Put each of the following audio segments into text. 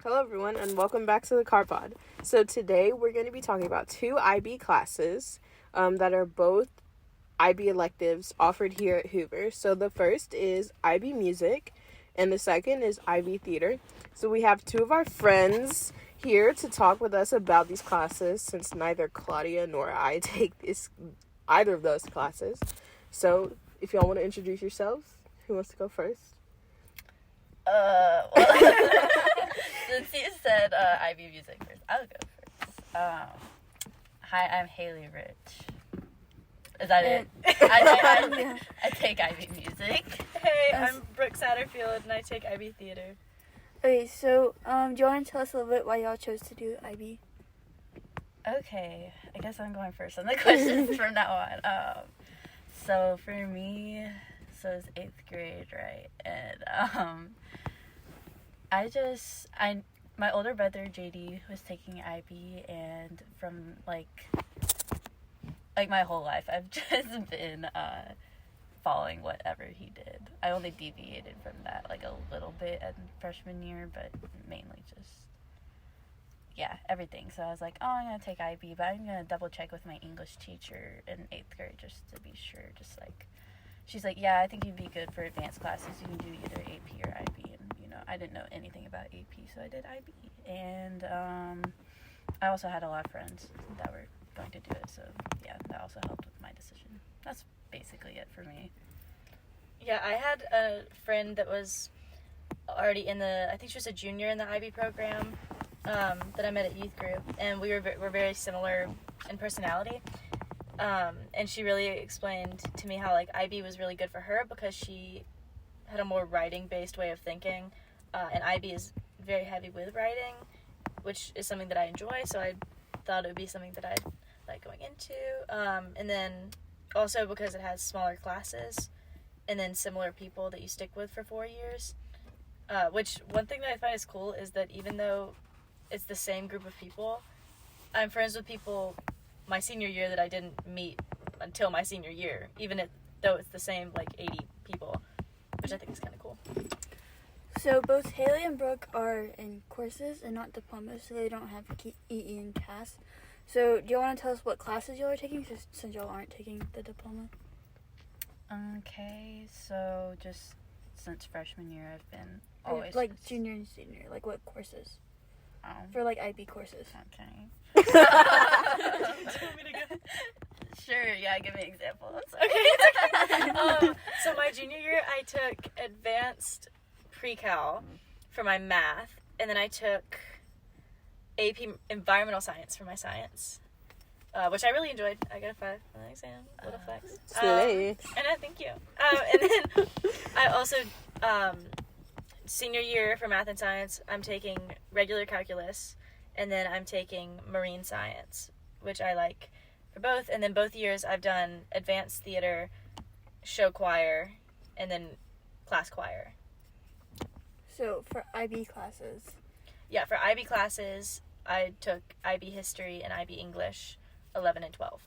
Hello everyone and welcome back to the CarPod. So today we're going to be talking about two IB classes that are both IB electives offered here at Hoover. So the first is IB Music and the second is IB Theater. So we have two of our friends here to talk with us about these classes since neither Claudia nor I take either of those classes. So if y'all want to introduce yourselves, who wants to go first? Well, since you said IB Music first, I'll go first. Hi, I'm Haley Rich. Is that it? I take IB Music. Hey, I'm Brooke Satterfield, and I take IB Theater. Okay, so do you want to tell us a little bit why y'all chose to do IB? Okay, I guess I'm going first on the questions from now on. So for me, it's 8th grade, right? And my older brother JD was taking IB, and from like my whole life I've just been following whatever he did. I only deviated from that like a little bit in freshman year, but mainly just everything. So I was like, I'm gonna take IB, but I'm gonna double check with my English teacher in 8th grade just to be sure. Just like, she's like, yeah, I think you'd be good for advanced classes. You can do either AP or IB. And, I didn't know anything about AP, so I did IB. And I also had a lot of friends that were going to do it. So, yeah, that also helped with my decision. That's basically it for me. Yeah, I had a friend that was already I think she was a junior in the IB program that I met at youth group. And we were very similar in personality. And she really explained to me how IB was really good for her because she had a more writing-based way of thinking, and IB is very heavy with writing, which is something that I enjoy, so I thought it would be something that I'd like going into, and then also because it has smaller classes and then similar people that you stick with for 4 years, which one thing that I find is cool is that even though it's the same group of people, I'm friends with people my senior year that I didn't meet until my senior year, though it's the same 80 people, which I think is kind of cool. So both Haley and Brooke are in courses and not diplomas, so they don't have EE and CAS. So do you want to tell us what classes y'all are taking since y'all aren't taking the diploma? Okay, so just since freshman year I've been always... junior and senior, what courses? For IB courses. Okay. Do you want me to go? Sure, yeah, give me examples. Okay. So my junior year, I took advanced pre-cal for my math, and then I took AP environmental science for my science, which I really enjoyed. I got a 5 on the exam. Little flex. Slay. And I thank you. And then I also, senior year for math and science, I'm taking regular calculus, and then I'm taking marine science, which I like for both. And then both years I've done advanced theater, show choir, and then class choir. So for IB classes? Yeah, for IB classes, I took IB history and IB English 11 and 12.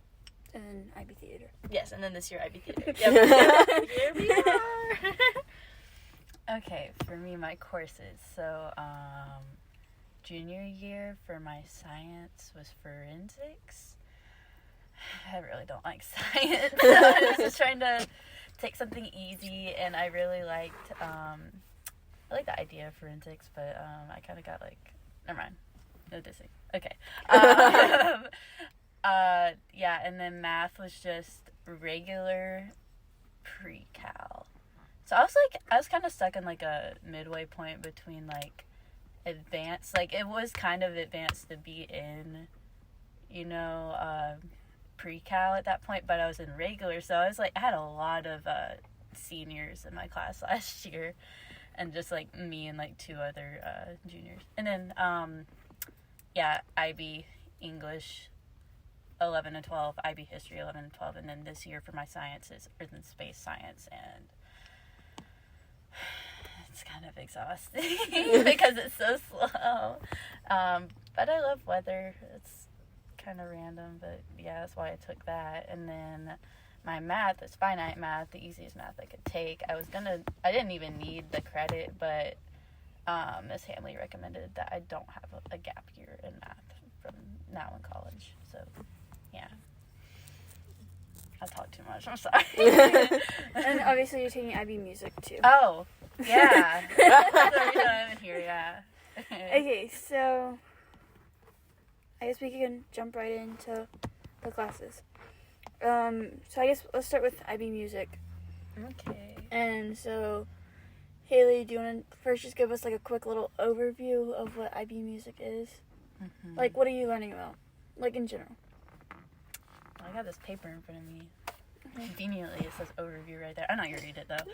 And then IB theater. Yes, and then this year IB theater. Yep. Here we are. Okay, for me, my courses. So, junior year for my science was forensics. I really don't like science. So I was just trying to take something easy, and I really liked, I like the idea of forensics, but I kind of got never mind. No dissing. Okay. Yeah, and then math was just regular pre-cal. So I was kind of stuck in a midway point between advanced, it was kind of advanced to be in, pre-cal at that point, but I was in regular, so I was I had a lot of seniors in my class last year, and just me and 2 other juniors, and then IB English 11 and 12, IB history 11 and 12, and then this year for my science is earth and space science, and it's kind of exhausting because it's so slow. But I love weather. It's kind of random, but yeah, that's why I took that. And then my math is finite math, the easiest math I could take. I didn't even need the credit, but Miss Hamley recommended that I don't have a gap year in math from now in college. So, yeah. I talk too much. I'm sorry. And obviously you're taking IB music too. Oh, yeah. That's the reason I'm in here, yeah. Okay, so I guess we can jump right into the classes. So I guess let's start with IB music. Okay. And so, Haley, do you want to first just give us like a quick little overview of what IB music is? Mm-hmm. Like, what are you learning about? Like, in general. I got this paper in front of me. Conveniently, it says overview right there. I'm not going to read it, though.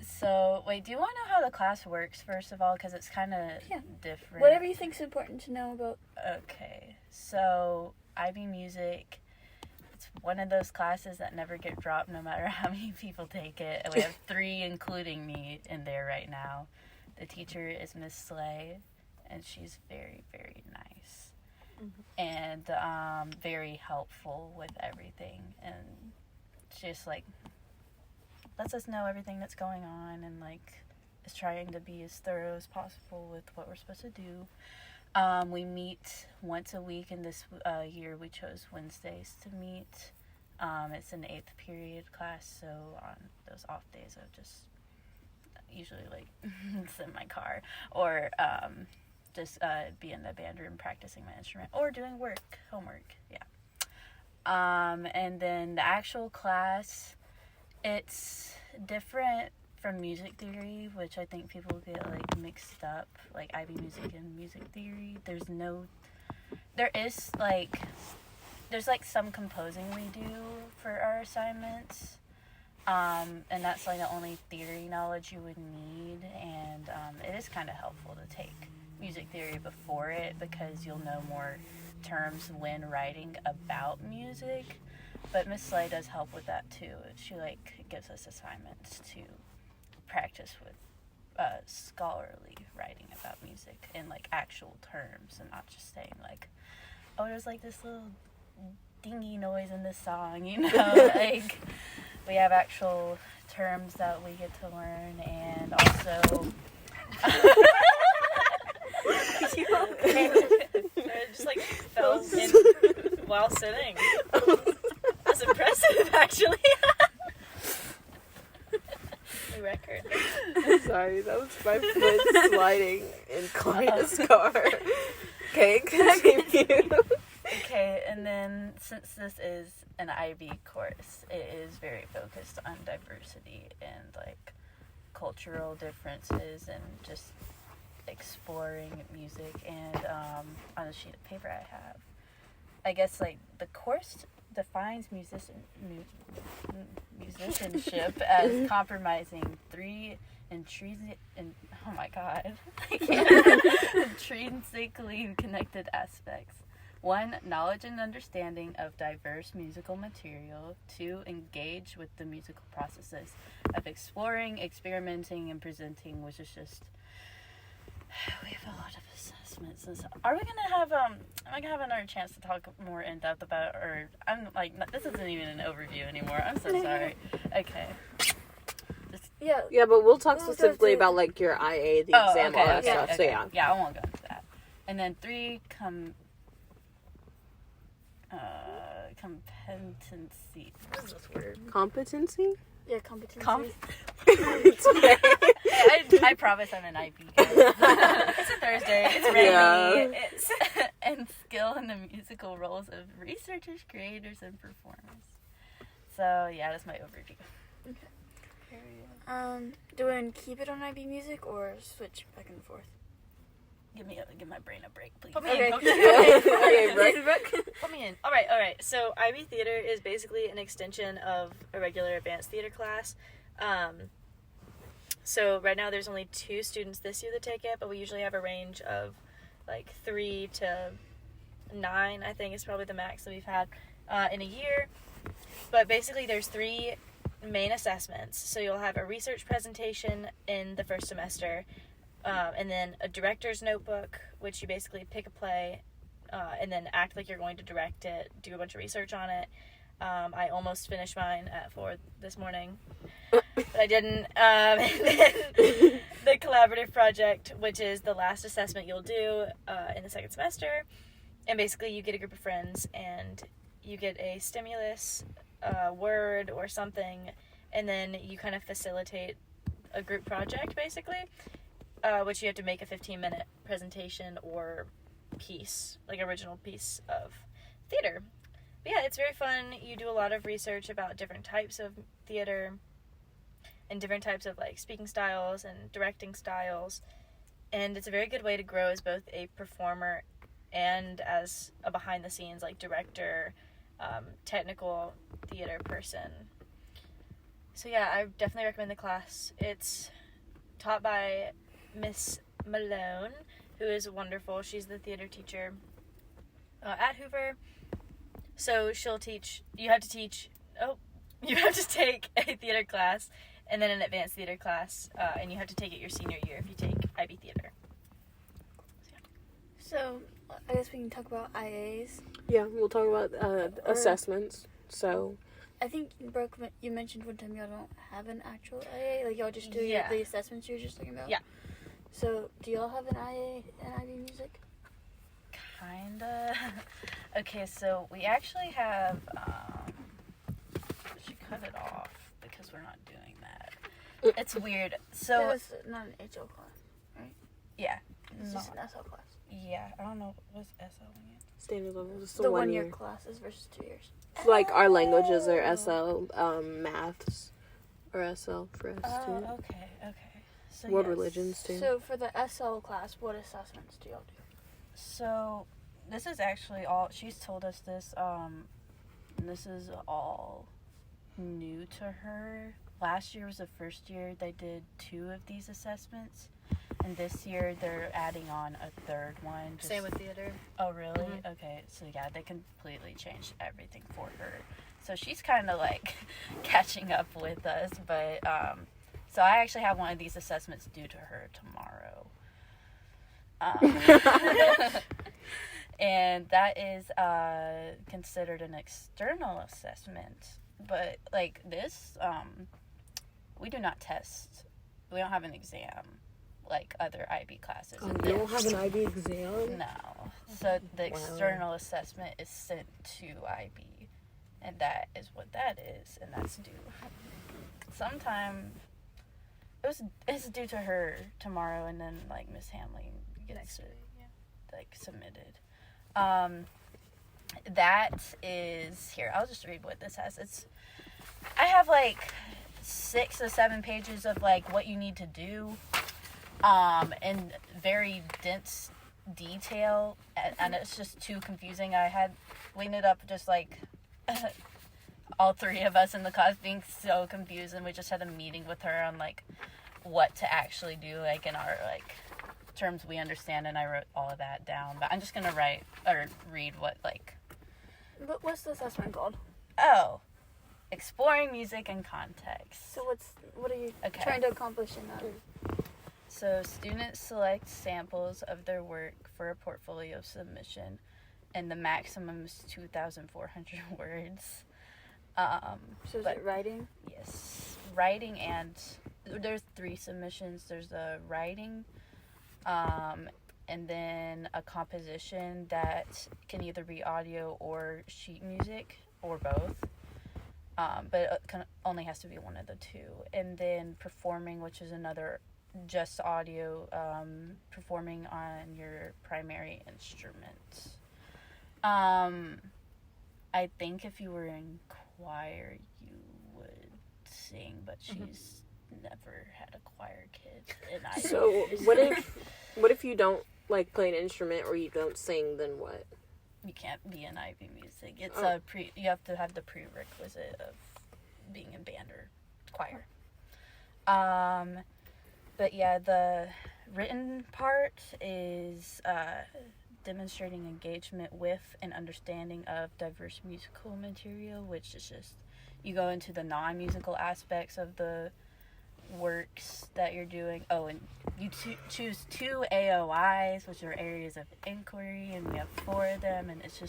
So, wait, do you want to know how the class works, first of all? Because it's kind of different. Whatever you think's important to know about. Okay. So, IB Music, it's one of those classes that never get dropped no matter how many people take it. And we have 3, including me, in there right now. The teacher is Miss Slay, and she's very, very nice. And very helpful with everything, and just like lets us know everything that's going on, and like is trying to be as thorough as possible with what we're supposed to do. We meet once a week, and this year we chose Wednesdays to meet. It's an 8th period class, so on those off days I just usually like sit in my car or just be in the band room practicing my instrument or doing homework, yeah. And then the actual class, it's different from music theory, which I think people get like mixed up, like IB music and music theory. There's like some composing we do for our assignments, and that's like the only theory knowledge you would need, and it is kind of helpful to take music theory before it because you'll know more terms when writing about music. But Miss Slay does help with that too. She like gives us assignments to practice with scholarly writing about music in like actual terms, and not just saying like, oh, there's like this little dingy noise in this song, you know. Like, we have actual terms that we get to learn, and also You okay? I just like fell in while sitting. That's impressive, actually. New record. Sorry, that was my foot sliding in Claudia's car. Okay, continue. Okay, and then since this is an IB course, it is very focused on diversity and like cultural differences and just exploring music. And on the sheet of paper I have, I guess like the course defines musicianship as compromising 3 intrinsically connected aspects. 1, knowledge and understanding of diverse musical material. 2, engage with the musical processes of exploring, experimenting, and presenting, which is just, we have a lot of assessments. And so, am I gonna have another chance to talk more in depth about, or I'm like, this isn't even an overview anymore. I'm so sorry. Okay. Yeah, but we'll talk specifically about like your IA, the exam, all that stuff. Okay. So yeah. Yeah, I won't go into that. And then 3, competency. What is this word? Competency? Yeah, competency. It's okay. I promise I'm an IB guy. It's a Thursday. It's rainy. Yeah. It's and skill in the musical roles of researchers, creators, and performers. So yeah, that's my overview. Okay. Do we want to keep it on IB music or switch back and forth? Give my brain a break, please. Put me Okay. in. Okay, Brooke. Put me in. All right. So IB Theater is basically an extension of a regular advanced theater class. So right now there's only 2 students this year that take it, but we usually have a range of like 3 to 9, I think is probably the max that we've had in a year. But basically there's 3 main assessments. So you'll have a research presentation in the first semester, and then a director's notebook, which you basically pick a play and then act like you're going to direct it, do a bunch of research on it. I almost finished mine at 4 this morning, but I didn't. And then the collaborative project, which is the last assessment you'll do in the second semester. And basically you get a group of friends and you get a stimulus, word or something, and then you kind of facilitate a group project, basically, which you have to make a 15-minute presentation or piece, like original piece of theater. But yeah, it's very fun. You do a lot of research about different types of theater and different types of like speaking styles and directing styles, and it's a very good way to grow as both a performer and as a behind the scenes like director, technical theater person. So yeah, I definitely recommend the class. It's taught by Miss Malone, who is wonderful. She's the theater teacher at Hoover. So she'll teach, you have to take a theater class and then an advanced theater class, and you have to take it your senior year if you take IB theater. So, I guess we can talk about IAs. Yeah, we'll talk about assessments. So, I think, Brooke, you mentioned one time y'all don't have an actual IA. Like, y'all just do Yeah. the assessments you were just talking about? Yeah. So, do y'all have an IA in IB music? Kinda. Okay, so we actually have, we should cut it off because we're not doing that. It's weird. So, It's not an HL class, right? yeah. It's No, just an SL class. yeah, I don't know. What's SL again? standard level is The 1 1 year year. classes versus 2 years. Like our languages are SL, maths or SL for us too. Oh, okay. So World yes. religions too. So, for the SL class, what assessments do y'all do? So, this is actually all, she's told us this, this is all new to her. Last year was the first year they did 2 of these assessments, and this year they're adding on a third one. Same with theater. Oh, really? Mhm. Okay, so yeah, they completely changed everything for her. So she's kind of like catching up with us, but, so I actually have one of these assessments due to her tomorrow. And that is considered an external assessment, but like this, we do not test. We don't have an exam like other IB classes. Oh, you don't have an IB exam? No. So the Wow. external assessment is sent to IB, and that is what that is, and that's due sometime. It's due to her tomorrow, and then like Miss Hamley gets it like submitted. That is here. I'll just read what this has. I have like 6 or 7 pages of like what you need to do, in very dense detail, and it's just too confusing. We ended up just like all 3 of us in the class being so confused, and we just had a meeting with her on like what to actually do, like in our like terms we understand, and I wrote all of that down. But I'm just gonna read what like. What's the assessment called? Oh, exploring music and context. So what are you Okay. trying to accomplish in that? So students select samples of their work for a portfolio submission, and the maximum is 2,400 words. So is but- it writing? Yes, writing, and there's 3 submissions. There's a writing, and then a composition that can either be audio or sheet music or both. But it only has to be one of the 2. And then performing, which is another just audio, performing on your primary instrument. I think if you were in choir, you would sing, but she's never had a choir kid. And I So what if you don't like play an instrument or you don't sing? Then what? you can't be in IB music. It's Oh. you have to have the prerequisite of being in band or choir. But yeah, the written part is demonstrating engagement with and understanding of diverse musical material, which is just you go into the non-musical aspects of the works that you're doing. Oh, and you choose 2 AOIs, which are areas of inquiry, and we have 4 of them, and it's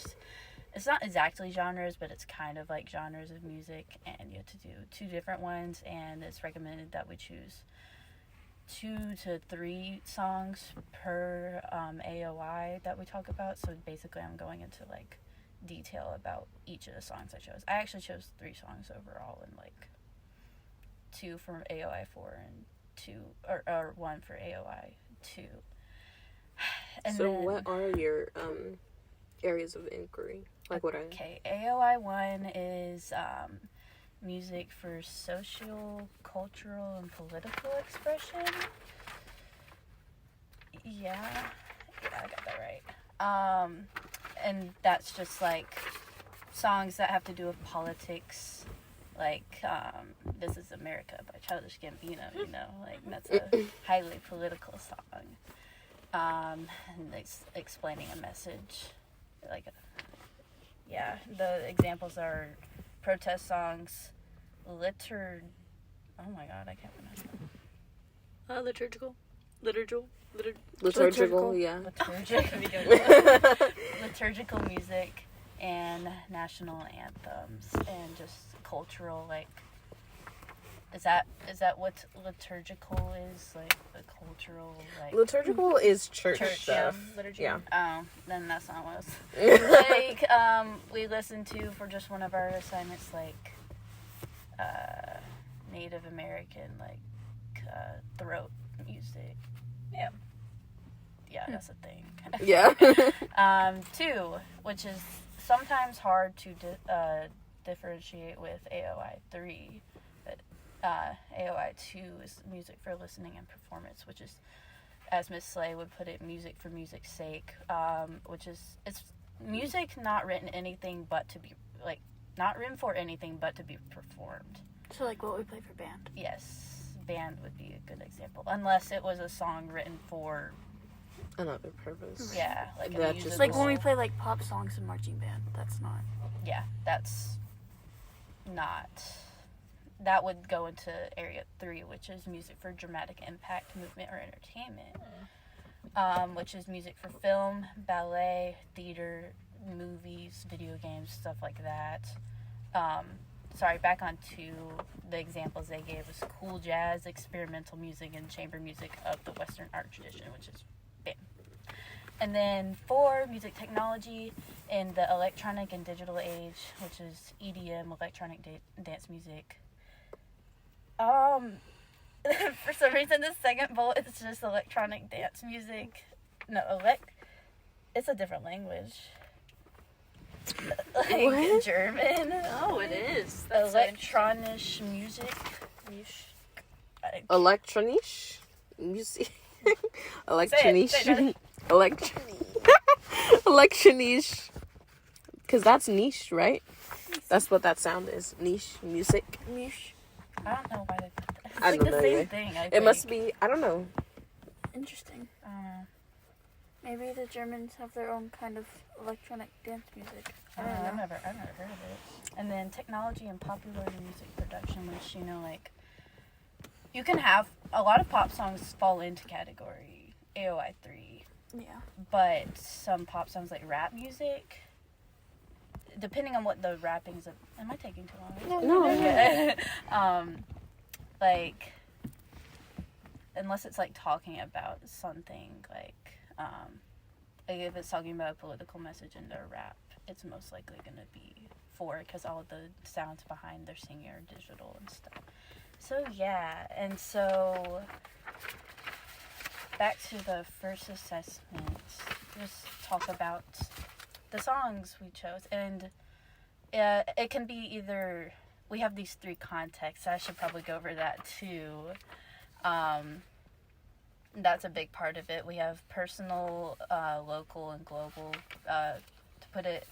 it's not exactly genres, but it's kind of like genres of music, and you have to do 2 different ones, and it's recommended that we choose 2 to 3 songs per AOI that we talk about. So basically I'm going into like detail about each of the songs I chose. I actually chose 3 songs overall, and like 2 from AOI 4 and 2 or 1 for AOI 2. And so then, what are your areas of inquiry? Like what are they? Okay, AOI 1 is music for social, cultural, and political expression. Yeah, I got that right. And that's just like songs that have to do with politics, like This Is America by Childish Gambino, you know, like that's a highly political song. And it's explaining a message, like, the examples are protest songs, oh my god, I can't pronounce that. Liturgical, yeah. Liturgical music, and national anthems, and just cultural, like, is that what liturgical is, like the cultural, like Liturgical is church stuff. Liturgy. Yeah. Oh, then that's not what it was. Like, we listened to for just one of our assignments, like, Native American, like, throat music. Yeah. Yeah, that's a thing. Yeah. 2, which is sometimes hard to differentiate with AOI 3, but AOI 2 is music for listening and performance, which is, as Miss Slay would put it, music for music's sake, which is, it's music not written anything but to be, like, not written for anything but to be performed. So like what we play for band. Yes, band would be a good example, unless it was a song written for Another purpose. yeah, like a That musical. just Like when we play like pop songs in marching band, that's not. Yeah, that's not. That would go into area 3, which is music for dramatic impact, movement, or entertainment. Which is music for film, ballet, theater, movies, video games, stuff like that. Sorry, back on 2, the examples they gave was cool jazz, experimental music, and chamber music of the Western art tradition, which is BAM. And then 4, music technology in the electronic and digital age, which is EDM, electronic dance music. For some reason, the second bullet is just electronic dance music. No, it's a different language. Like What? German. Oh, it is. That's so Electronisch music. Electronisch music. Say Electronisch. Electronisch. Because that's niche, right? That's what that sound is. Niche music. Mish. I don't know why they put that. It's I like don't the know same either. thing, I It think. must be, I don't know. Interesting. I don't know. Maybe the Germans have their own kind of electronic dance music. I I don't don't know. know. I've never heard of it. And then technology and popular music production, which, you know, like, you can have a lot of pop songs fall into category AOI 3, Yeah. but some pop songs like rap music, depending on what the rapping's. Am I taking too long? No. Okay. Like, unless it's like talking about something, like if it's talking about a political message in their rap, it's most likely going to be 4, because all of the sounds behind their singing are digital and stuff. So yeah, and so back to the first assessment, just talk about the songs we chose, and it can be either, we have these 3 contexts, I should probably go over that too. That's a big part of it. We have personal, local, and global. To put it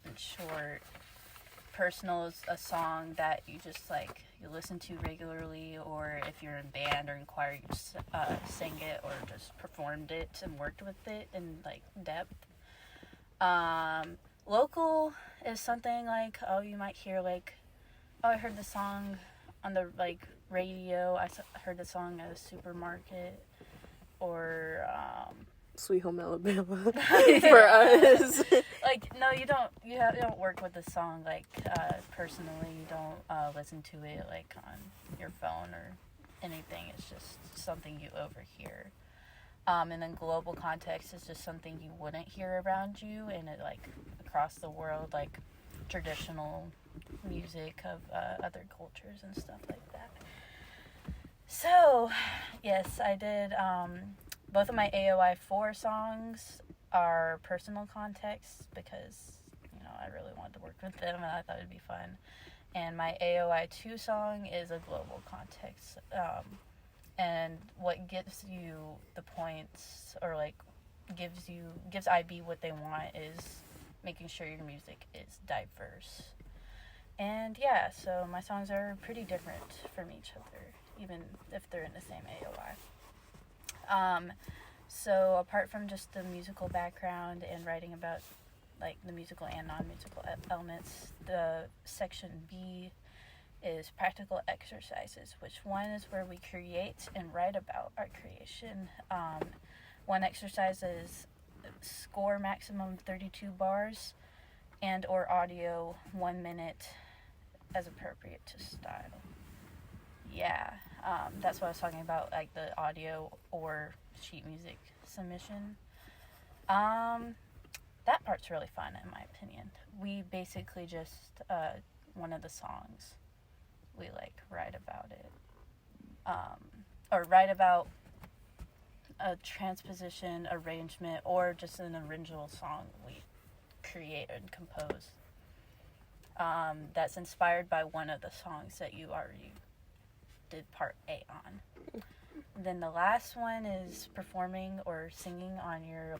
in short, personal is a song that you just, like, you listen to regularly, or if you're in band or in choir, you just sang it or just performed it and worked with it in, like, depth. Local is something like, oh, you might hear, like, oh, I heard the song on the, like, radio, I heard the song at a supermarket, or Sweet Home Alabama for us. Like, no, you don't work with the song, like, personally. You don't listen to it, like, on your phone or anything. It's just something you overhear. And then global context is just something you wouldn't hear around you, and it, like, across the world, like, traditional music of other cultures and stuff like that. So, yes, I did, both of my AOI 4 songs are personal context because, you know, I really wanted to work with them and I thought it'd be fun. And my AOI 2 song is a global context. And what gives you the points, or like gives IB what they want, is making sure your music is diverse. And yeah, so my songs are pretty different from each other, even if they're in the same AOI. So apart from just the musical background and writing about like the musical and non-musical elements, the section B is practical exercises, which one is where we create and write about our creation. One exercise is score maximum 32 bars and or audio 1 minute as appropriate to style. Yeah, that's what I was talking about, like the audio or sheet music submission. That part's really fun in my opinion. We basically just, one of the songs, we like write about it. Or write about a transposition, arrangement, or just an original song we create and compose. That's inspired by one of the songs that you already did part A on. Then the last one is performing or singing on your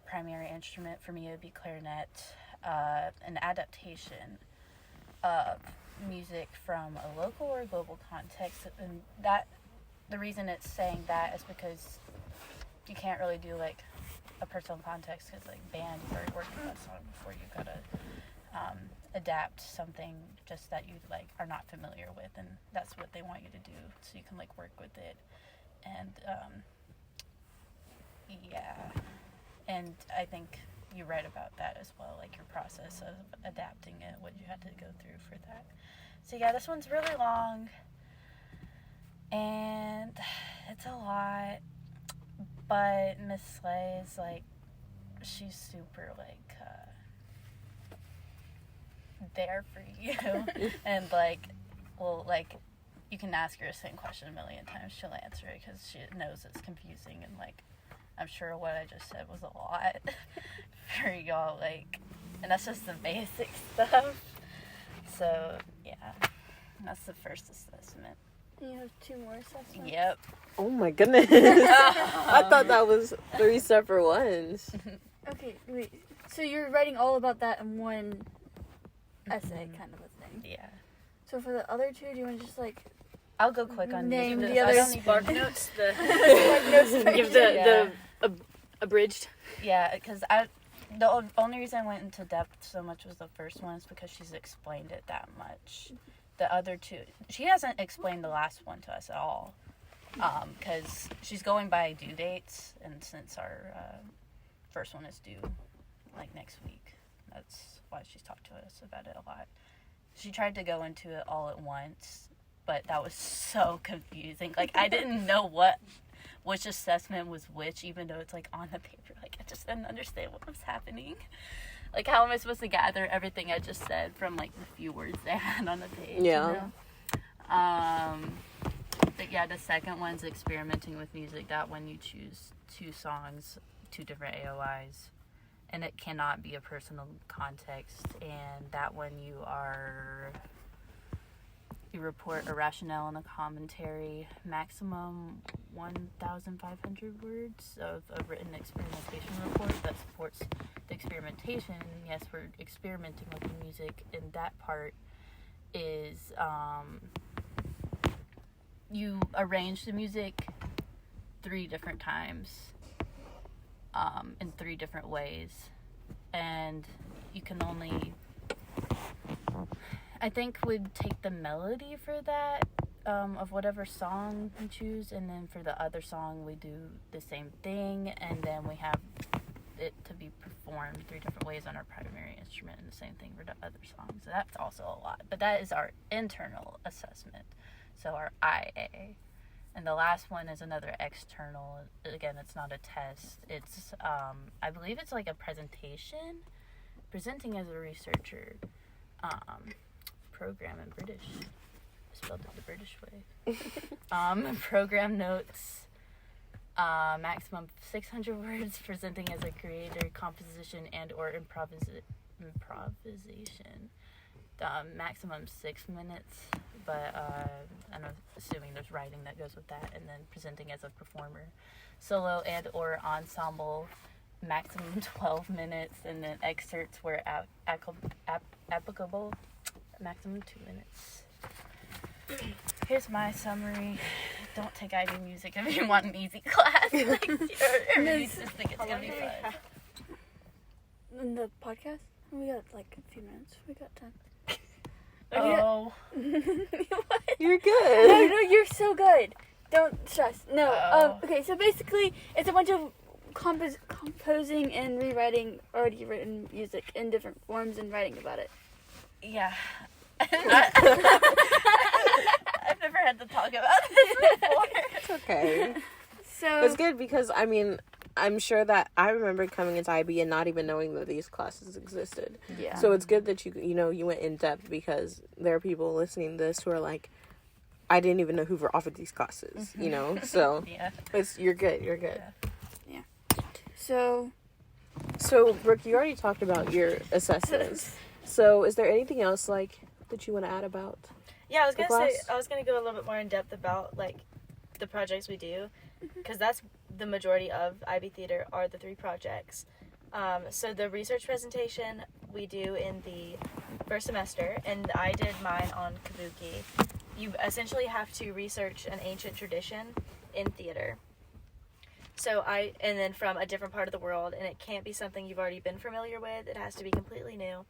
primary instrument. For me, it would be clarinet. An adaptation of music from a local or global context, and that the reason it's saying that is because you can't really do like a personal context, because like band, you've already worked with that song before. You gotta adapt something just that you like are not familiar with, and that's what they want you to do, so you can like work with it. And yeah, and I think you write about that as well, like your process of adapting it, what you had to go through for that. So yeah, this one's really long and it's a lot, but Miss Slay is like, she's super like there for you. And like, well, like you can ask her the same question a million times, she'll answer it because she knows it's confusing, and like I'm sure what I just said was a lot for y'all, like, and that's just the basic stuff. So yeah, that's the first assessment. You have 2 more assessments? Yep. Oh my goodness. I thought that was 3 separate ones. Okay, wait. So you're writing all about that in one essay, kind of a thing. Yeah. So for the other 2, do you want to just like I'll go quick on name these. the other I don't Spark even- notes, the Give the abridged. Yeah, because the only reason I went into depth so much was the first one is because she's explained it that much. The other 2, she hasn't explained the last one to us at all, because she's going by due dates, and since our first one is due like next week, that's why she's talked to us about it a lot. She tried to go into it all at once, but that was so confusing. Like, I didn't know which assessment was which, even though it's like on the paper. Like, I just didn't understand what was happening. Like, how am I supposed to gather everything I just said from like the few words they had on the page? Yeah. You know? But yeah, the second one's experimenting with music. That one you choose 2 songs, 2 different AOIs, and it cannot be a personal context. And that one you report a rationale and a commentary, maximum 1,500 words of a written experimentation report that supports the experimentation. Yes, we're experimenting with the music, and that part is you arrange the music 3 different times in 3 different ways, and you can only, I think, would take the melody for that of whatever song we choose, and then for the other song we do the same thing, and then we have it to be performed 3 different ways on our primary instrument, and the same thing for the other songs. So that's also a lot, but that is our internal assessment, so our IA. And the last one is another external. Again, it's not a test. It's I believe it's like a presentation, presenting as a researcher, program in British. Spelled it the British way. Program notes, maximum 600 words, presenting as a creator, composition and or improvisation. Maximum 6 minutes, but I'm assuming there's writing that goes with that, and then presenting as a performer, solo and or ensemble, maximum 12 minutes, and then excerpts where applicable, maximum 2 minutes. Here's my summary. Don't take IB music if you want an easy class. Like, or you just think it's gonna be fun. In the podcast, we got like a few minutes. We got time. Oh. What? You're good. No, you're so good. Don't stress. No. Oh. Okay, so basically, it's a bunch of composing and rewriting already written music in different forms and writing about it. Yeah. I've never had to talk about this before. It's okay. So It's good because, I mean, I'm sure that I remember coming into IB and not even knowing that these classes existed. yeah. So it's good that you went in depth, because there are people listening to this who are like, I didn't even know Hoover offered these classes, So Yeah. you're good. You're good. Yeah. So Brooke, you already talked about your assessments. So is there anything else that you want to add about? Yeah, I was The gonna say, class? I was gonna go a little bit more in depth about the projects we do, because that's the majority of IB Theater are the 3 projects. So the research presentation we do in the first semester, and I did mine on kabuki. You essentially have to research an ancient tradition in theater. And then from a different part of the world, and it can't be something you've already been familiar with. It has to be completely new,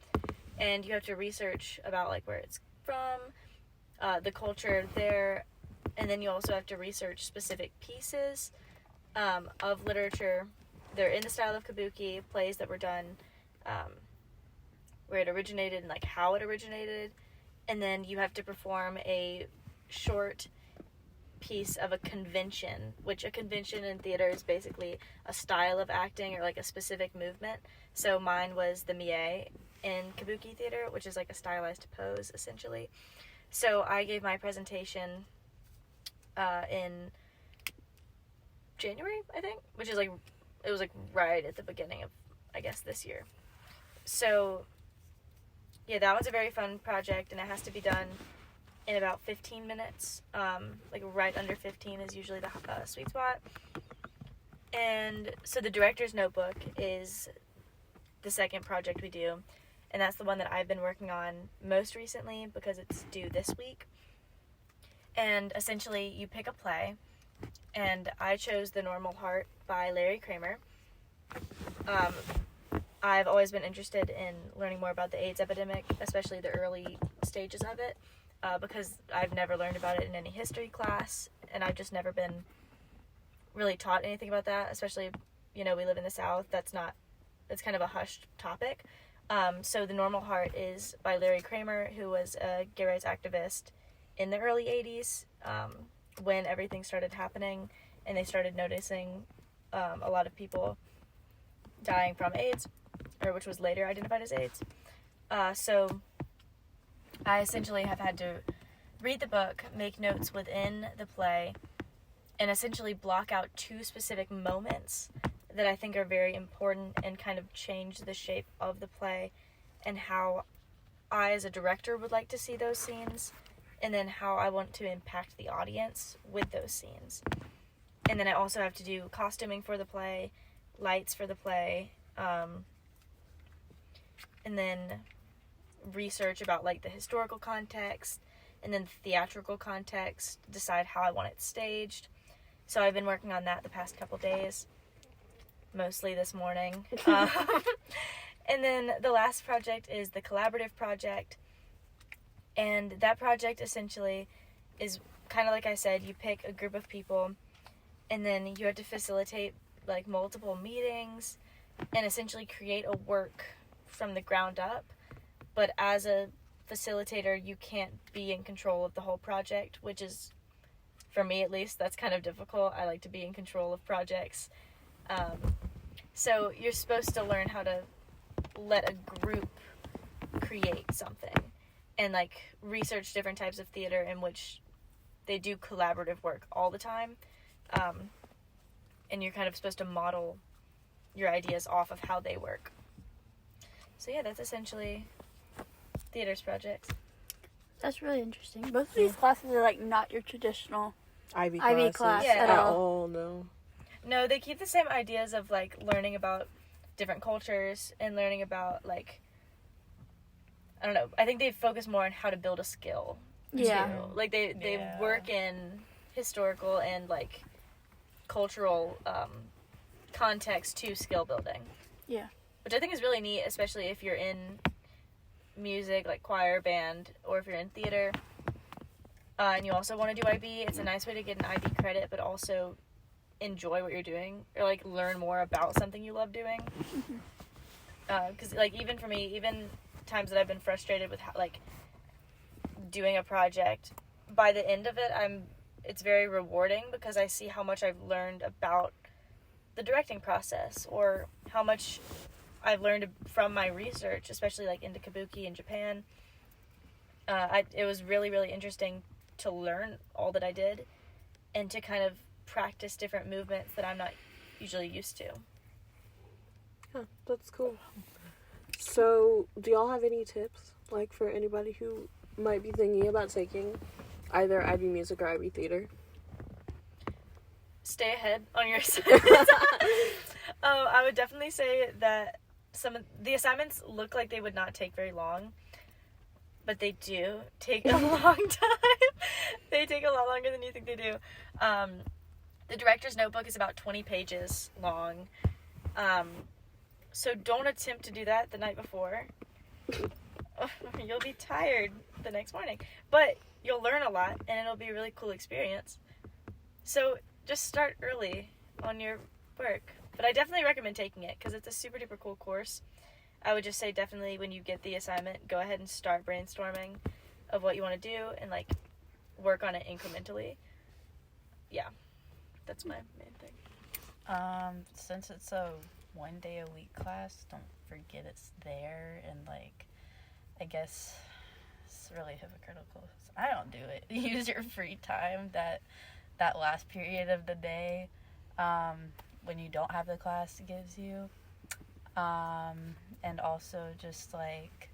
and you have to research about where it's from, the culture there, and then you also have to research specific pieces of literature. They're in the style of kabuki, plays that were done, where it originated and how it originated, and then you have to perform a short piece of a convention, which a convention in theater is basically a style of acting or a specific movement. So mine was the mie in kabuki theater, which is a stylized pose essentially. So I gave my presentation in January, I think, which is it was right at the beginning of, I guess, this year. So yeah, that was a very fun project, and it has to be done in about 15 minutes. Right under 15 is usually the sweet spot. And so the director's notebook is the second project we do, and that's the one that I've been working on most recently because it's due this week. And essentially you pick a play, and I chose The Normal Heart by Larry Kramer. I've always been interested in learning more about the AIDS epidemic, especially the early stages of it, because I've never learned about it in any history class, and I've just never been really taught anything about that, especially, we live in the South. It's kind of a hushed topic. So The Normal Heart is by Larry Kramer, who was a gay rights activist in the early 80s, when everything started happening, and they started noticing a lot of people dying from AIDS, or which was later identified as AIDS. So I essentially have had to read the book, make notes within the play, and essentially block out 2 specific moments that I think are very important and kind of change the shape of the play, and how I as a director would like to see those scenes, and then how I want to impact the audience with those scenes. And then I also have to do costuming for the play, lights for the play, and then research about the historical context, and then theatrical context, decide how I want it staged. So I've been working on that the past couple days, mostly this morning. And then the last project is the collaborative project, and that project essentially is kind of like I said, you pick a group of people, and then you have to facilitate like multiple meetings and essentially create a work from the ground up. But as a facilitator, you can't be in control of the whole project, which is, for me at least, that's kind of difficult. I like to be in control of projects. So you're supposed to learn how to let a group create something and like research different types of theater in which they do collaborative work all the time. And you're kind of supposed to model your ideas off of how they work. So yeah, that's essentially theater's projects. That's really interesting. Both of these classes are like not your traditional IB class Yeah. at all. No. No, they keep the same ideas of like learning about different cultures and learning about like, I don't know, I think they focus more on how to build a skill. Yeah. Too. Like they work in historical and like cultural context to skill building. Yeah. Which I think is really neat, especially if you're in music, like choir, band, or if you're in theater, and you also want to do IB. It's a nice way to get an IB credit, but also enjoy what you're doing, or like learn more about something you love doing. Because like even for me, even times that I've been frustrated with like doing a project, by the end of it, it's very rewarding because I see how much I've learned about the directing process, or how much I've learned from my research, especially like into kabuki in Japan. It was really, really interesting to learn all that I did and to kind of practice different movements that I'm not usually used to. Yeah, that's cool. So, do y'all have any tips, like, for anybody who might be thinking about taking either IB music or IB theater? Stay ahead on your assignments. I would definitely say that some of the assignments look like they would not take very long, but they do take a long time. They take a lot longer than you think they do. The director's notebook is about 20 pages long. So don't attempt to do that the night before. You'll be tired the next morning. But you'll learn a lot, and it'll be a really cool experience. So just start early on your work. But I definitely recommend taking it, because it's a super duper cool course. I would just say definitely when you get the assignment, go ahead and start brainstorming of what you want to do, and like work on it incrementally. Yeah, that's my main thing. Since it's a 1 day a week class, don't forget it's there, and like, I guess it's really hypocritical. I don't do it. Use your free time that last period of the day, when you don't have the class gives you, and also just like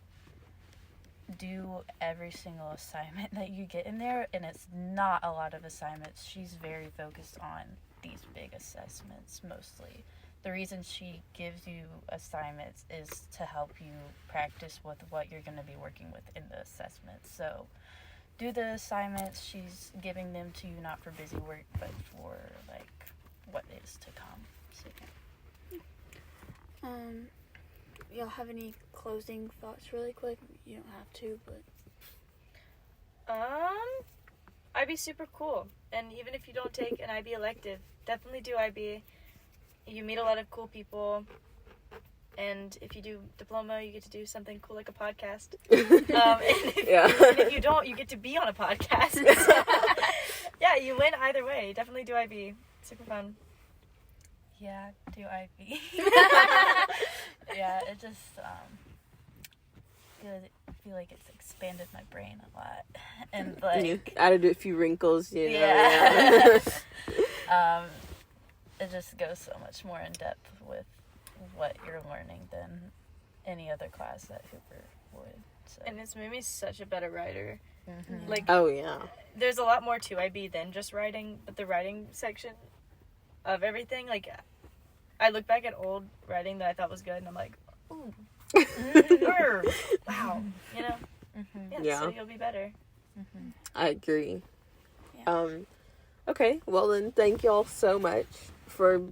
do every single assignment that you get in there, and it's not a lot of assignments. She's very focused on these big assessments mostly. The reason she gives you assignments is to help you practice with what you're going to be working with in the assessments. So do the assignments. She's giving them to you not for busy work, but for like what is to come. So, yeah. Y'all have any closing thoughts really quick? You don't have to, but IB super cool. And even if you don't take an IB elective, definitely do IB. You meet a lot of cool people. And if you do diploma, you get to do something cool like a podcast. And if you don't, you get to be on a podcast. Yeah, you win either way. Definitely do IB. Super fun. Yeah, do IB. Yeah, it just feel like it's expanded my brain a lot, and like You added a few wrinkles, you know. Yeah. It just goes so much more in depth with what you're learning than any other class that Hooper would. So. And it's made me such a better writer. Mm-hmm. Like, Oh yeah. there's a lot more to IB than just writing, but the writing section of everything, like, I look back at old writing that I thought was good, and I'm like, ooh, wow, you know? Mm-hmm. Yeah, so you'll be better. Mm-hmm. I agree. Yeah. Okay, well then, thank y'all so much for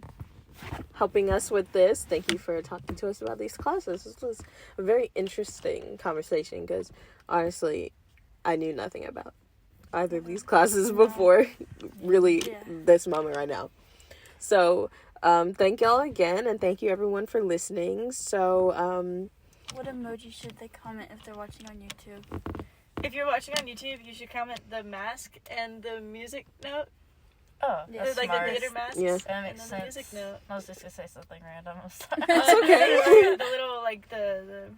helping us with this. Thank you for talking to us about these classes. This was a very interesting conversation because honestly, I knew nothing about either of these classes before really this moment right now. So, thank y'all again, and thank you everyone for listening. So, what emoji should they comment if they're watching on YouTube? If you're watching on YouTube, you should comment the mask and the music note. Oh, Yeah. that's Like smart. the theater masks. Yeah. That And makes then the sense. music note. I was just gonna say something random. I'm sorry. It's okay. The little, like, the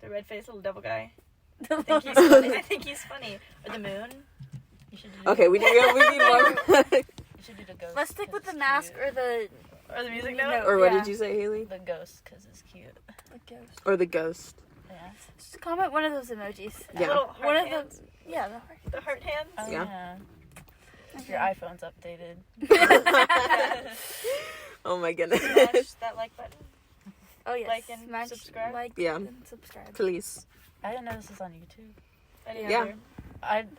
red face little devil guy. I The think he's funny. I think he's funny. Or the moon. You should do, Okay, we need more. you should do the ghost. Let's stick with 'cause the it's mask cute. or the Or the music No. note. Or what Yeah. did you say, Haley? The ghost, because it's cute. ghost. Or the ghost. Yeah. Just comment one of those emojis. Yeah. Little heart One of hands. the the heart. The heart hands. Oh, Yeah. yeah. If your iPhone's updated. Oh my goodness. Smash that like button. Oh yes. Like and Smash, subscribe. Like Yeah. and subscribe. Please. I didn't know this was on YouTube. I didn't Yeah. either.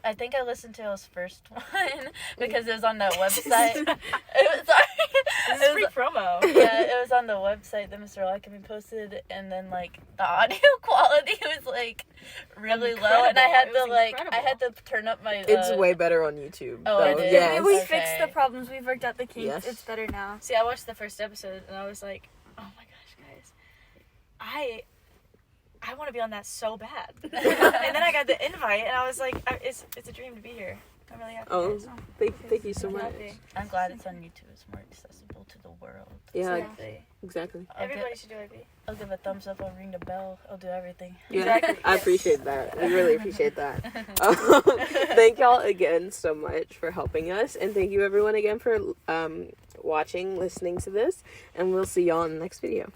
I think I listened to his first one because it was on that website. It was sorry. This is It free was, promo. yeah, it was on the website that Mr. Lockamy posted, and then like the audio quality was like really low, and I had Incredible. to It was I had to turn up my. It's way better on YouTube. Oh, though. it is? Yes. We Okay. fixed the problems. We've worked out the kinks. Yes. It's better now. See, I watched the first episode and I was like, oh my gosh, guys, I want to be on that so bad. And then I got the invite and I was like, it's a dream to be here. I'm really happy. Oh, guys. thank you so I'm much. happy. I'm glad it's on YouTube. It's more accessible to the world. Yeah, Exactly. exactly. Everybody should do it. I'll give a thumbs up. I'll ring the bell. I'll do everything. Yeah, Exactly, I yes. appreciate that. I really appreciate that. Thank y'all again so much for helping us, and thank you everyone again for watching, listening to this, and we'll see y'all in the next video.